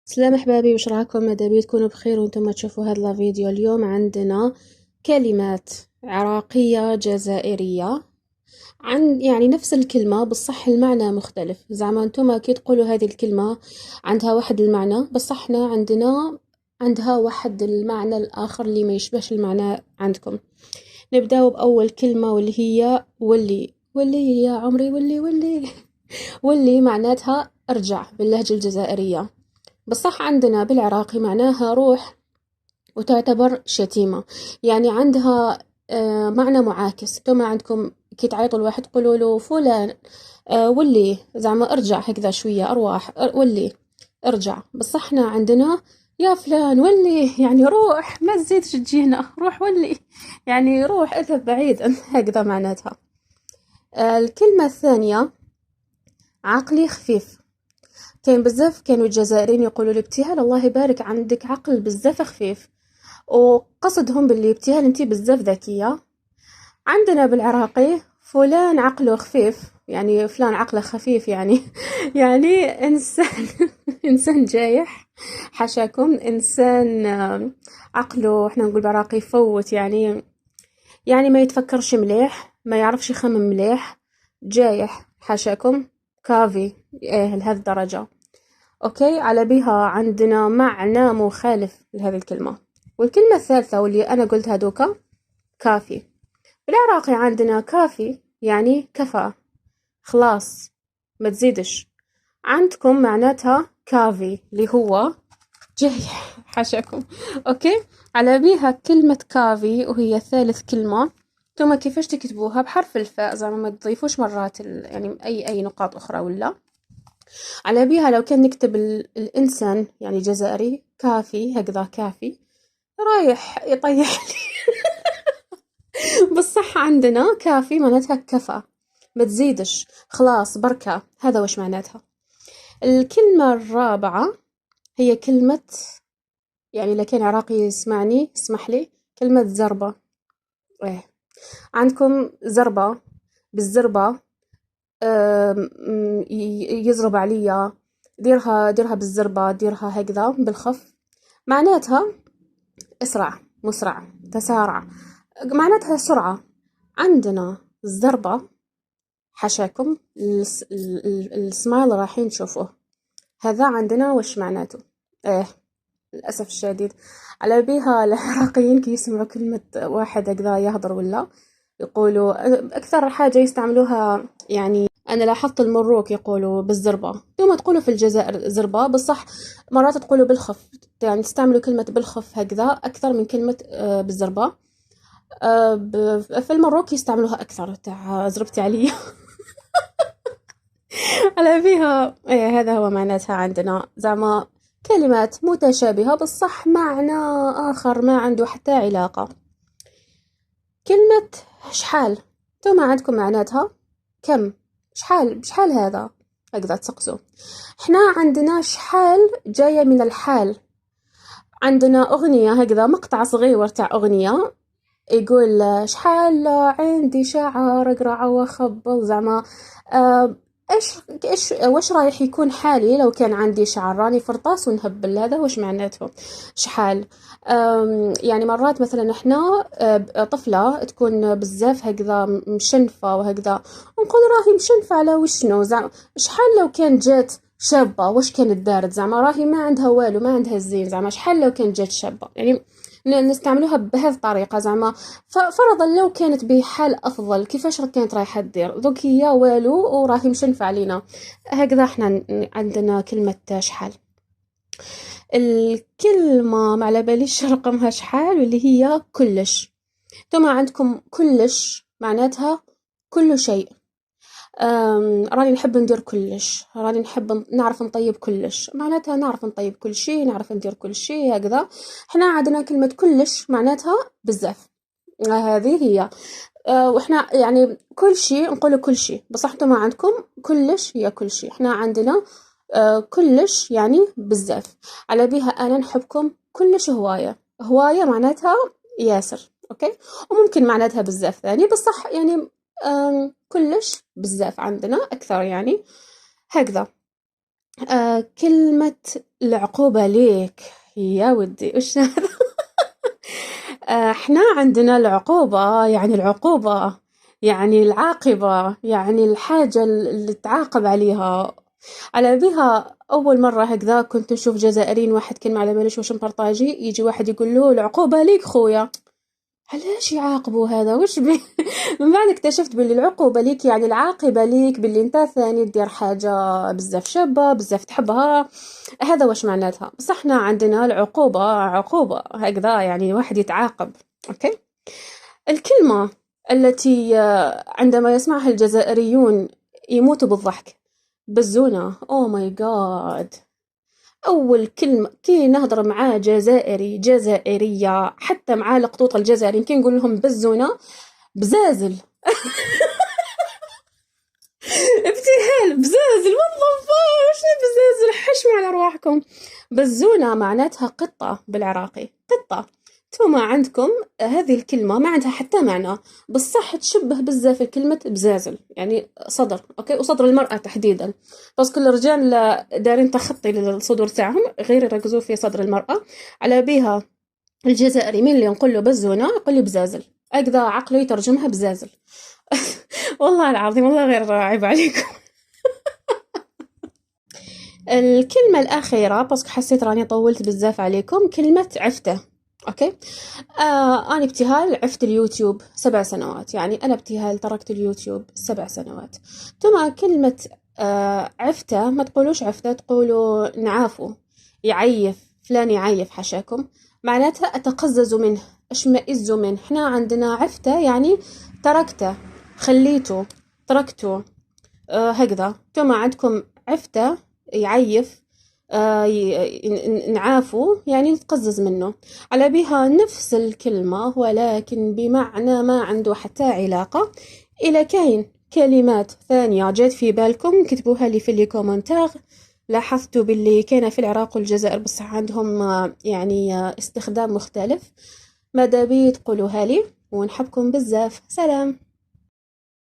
سلام احبابي، وش راكم؟ مدابي تكونوا بخير وانتم تشوفوا هذا الفيديو. اليوم عندنا كلمات عراقية جزائرية يعني نفس الكلمة، بالصح المعنى مختلف. زعما انتم كي تقولوا هذه الكلمة عندها واحد المعنى، بالصح احنا عندها واحد المعنى الآخر اللي ما يشبهش المعنى عندكم. نبداو بأول كلمة واللي هي ولي. ولي يا عمري، ولي ولي. واللي معناتها ارجع باللهجة الجزائرية. بالصح عندنا بالعراقي معناها روح، وتعتبر شتيمة. يعني عندها معنى معاكس. انتم عندكم كي تعيطوا الواحد تقولوا له فلان ولي، زعما ارجع هكذا شوية أرواح، ولي ارجع. بالصح احنا عندنا يا فلان ولي، يعني روح ما تزيدش تجينا، روح ولي، يعني روح اذهب بعيد. هكذا معناتها. الكلمة الثانية عقلي خفيف. كاين بزاف كانوا الجزائريين يقولوا لابتهال الله يبارك عندك عقل بزاف خفيف، وقصدهم باللي ابتهال انتي بزاف ذكية. عندنا بالعراقي فلان عقله خفيف، يعني فلان عقله خفيف يعني يعني انسان انسان جايح. حاشاكم انسان عقله احنا نقول بالعراقي فوت، يعني ما يتفكرش مليح، ما يعرفش يخمم مليح، جايح حاشاكم. كافي ايه لهذه الدرجة. اوكي، على بها عندنا معنى مخالف لهذه الكلمة. والكلمة الثالثة واللي انا قلتها دوكا كافي. بالعراقي عندنا كافي يعني كفى، خلاص ما تزيدش. عندكم معناتها كافي اللي هو جاي. حاشاكم. اوكي، على بيها كلمة كافي وهي ثالث كلمة. ثم كيفاش تكتبوها؟ بحرف الفاء، زعما ما تضيفوش مرات يعني اي نقاط اخرى. ولا على بيها لو كان نكتب الإنسان يعني جزائري كافي هكذا كافي، رايح يطيح لي. بالصح عندنا كافي معناتها كفى، ما تزيدش، خلاص بركة، هذا وش معناتها. الكلمة الرابعة هي كلمة، يعني لكن عراقي يسمعني اسمح لي، كلمة زربة. إيه. عندكم زربة بالزربة، يزرب عليا، ديرها بالزربة، ديرها هكذا بالخف، معناتها اسرع، مسرع، تسارع، معناتها سرعة. عندنا الزربة حاشاكم السمايل رايحين تشوفوه، هذا عندنا وش معناته. ايه للأسف الشديد. على بيها العراقيين كي يسمعوا كلمة واحد هكذا يهضر ولا يقولوا أكثر حاجة يستعملوها، يعني أنا لاحظت المروك يقولوا بالزربة، ثم تقولوا في الجزائر زربة بالصح، مرات تقولوا بالخف، يعني تستعملوا كلمة بالخف هكذا أكثر من كلمة بالزربة. في المروك يستعملوها أكثر، تاع زربتي عليا. على فيها إيه، هذا هو معناتها عندنا، زعما كلمات متشابهة بالصح معنى آخر ما عنده حتى علاقة. كلمة شحال، انتم عندكم معناتها كم، شحال هذا هكذا تسقسوا. احنا عندنا شحال جاية من الحال. عندنا أغنية هكذا، مقطع صغير تاع أغنية يقول شحال عندي شعر اقرع واخبل، زعما آه، ايش واش رايح يكون حالي لو كان عندي شعر، راني فرطاس ونهبل، هذا واش معناته شحال. يعني مرات مثلا احنا طفلة تكون بزاف هكذا مشنفة وهكذا، ونقول راهي مشنفة على وشنو، زعما شحال لو كان جات شابة واش كانت دارت، زعما راهي ما عندها والو، ما عندها الزين، زعما شحال لو كانت جات شابة، يعني نستعملوها بهذه الطريقة. زعما فرضا لو كانت بحال أفضل كيفاش كانت رايحة دير، دوك هي والو وراهي مشنفة علينا. هكذا احنا عندنا كلمة شحال. الكلمة ما على باليش رقمها شحال، واللي هي كلش. ثم عندكم كلش معناتها كل شيء. راني نحب ندير كلش، راني نحب نعرف نطيب كلش، معناتها نعرف نطيب كل شيء، نعرف ندير كل شيء هكذا. احنا عندنا كلمة كلش معناتها بزاف. هذه هي. واحنا يعني كل شيء نقول كل شيء، بصح انتم عندكم كلش هي كل شيء، احنا عندنا كلش يعني بزاف. على بها انا نحبكم كلش هواية. هواية معناتها ياسر، اوكي، وممكن معناتها بزاف ثاني، بصح يعني كلش بزاف عندنا اكثر يعني هكذا. كلمة العقوبة ليك يا ودي وش هذا؟ احنا عندنا العقوبة يعني العقوبة، يعني العاقبة، يعني الحاجة اللي تعاقب عليها. على بها أول مرة هكذا كنت نشوف جزائريين، واحد كان على باليش واش مبرطاجي، يجي واحد يقول له العقوبة ليك خويا، علاش يعاقبوا هذا وش بيه؟ من بعد اكتشفت باللي العقوبة ليك يعني العاقبة ليك باللي انت ثاني دير حاجة بزاف شابة بزاف تحبها، هذا واش معناتها. بس احنا عندنا العقوبة عقوبة هكذا يعني واحد يتعاقب. اوكي. الكلمة التي عندما يسمعها الجزائريون يموتوا بالضحك، بزونة. او ماي جاد. أول كلمة كي نهضر مع جزائري جزائرية حتى مع القطوط الجزائريين كي نقول لهم بزونة، بزازل. ابتهال بزازل والله وش بزازل، حشمة على رواحكم. بزونة معناتها قطة بالعراقي، قطة. نتوما عندكم هذه الكلمة ما عندها حتى معنى، بالصح تشبه بزاف كلمة بزازل يعني صدر. اوكي. وصدر المرأة تحديدا، باسكو الرجال دارين تخطي للصدور تاعهم، غير يركزوا في صدر المرأة. على بيها الجزائري مين اللي نقول له بزونة يقول لي بزازل، هكذا عقله يترجمها بزازل. والله العظيم والله غير عيب عليكم. الكلمة الأخيرة باسكو حسيت راني طولت بزاف عليكم، كلمة عفتة. أوكي. أنا ابتهال عفت اليوتيوب 7 سنوات، يعني أنا ابتهال تركت اليوتيوب 7 سنوات. ثم كلمة عفتة ما تقولوش عفتة، تقولوا نعافو، يعيف فلان يعيف حشاكم، معناتها أتقزز منه، أشمئز منه. إحنا عندنا عفتة يعني تركته، خليته، تركته. هكذا. ثم عندكم عفتة يعيف، نعافو يعني نتقزز منه. على بها نفس الكلمة ولكن بمعنى ما عنده حتى علاقة. إلى كاين كلمات ثانية جات في بالكم كتبوها لي في لي كومنتار. لاحظت باللي كان في العراق والجزائر بصح عندهم يعني استخدام مختلف. ماذا بي تقولوها لي ونحبكم بزاف. سلام.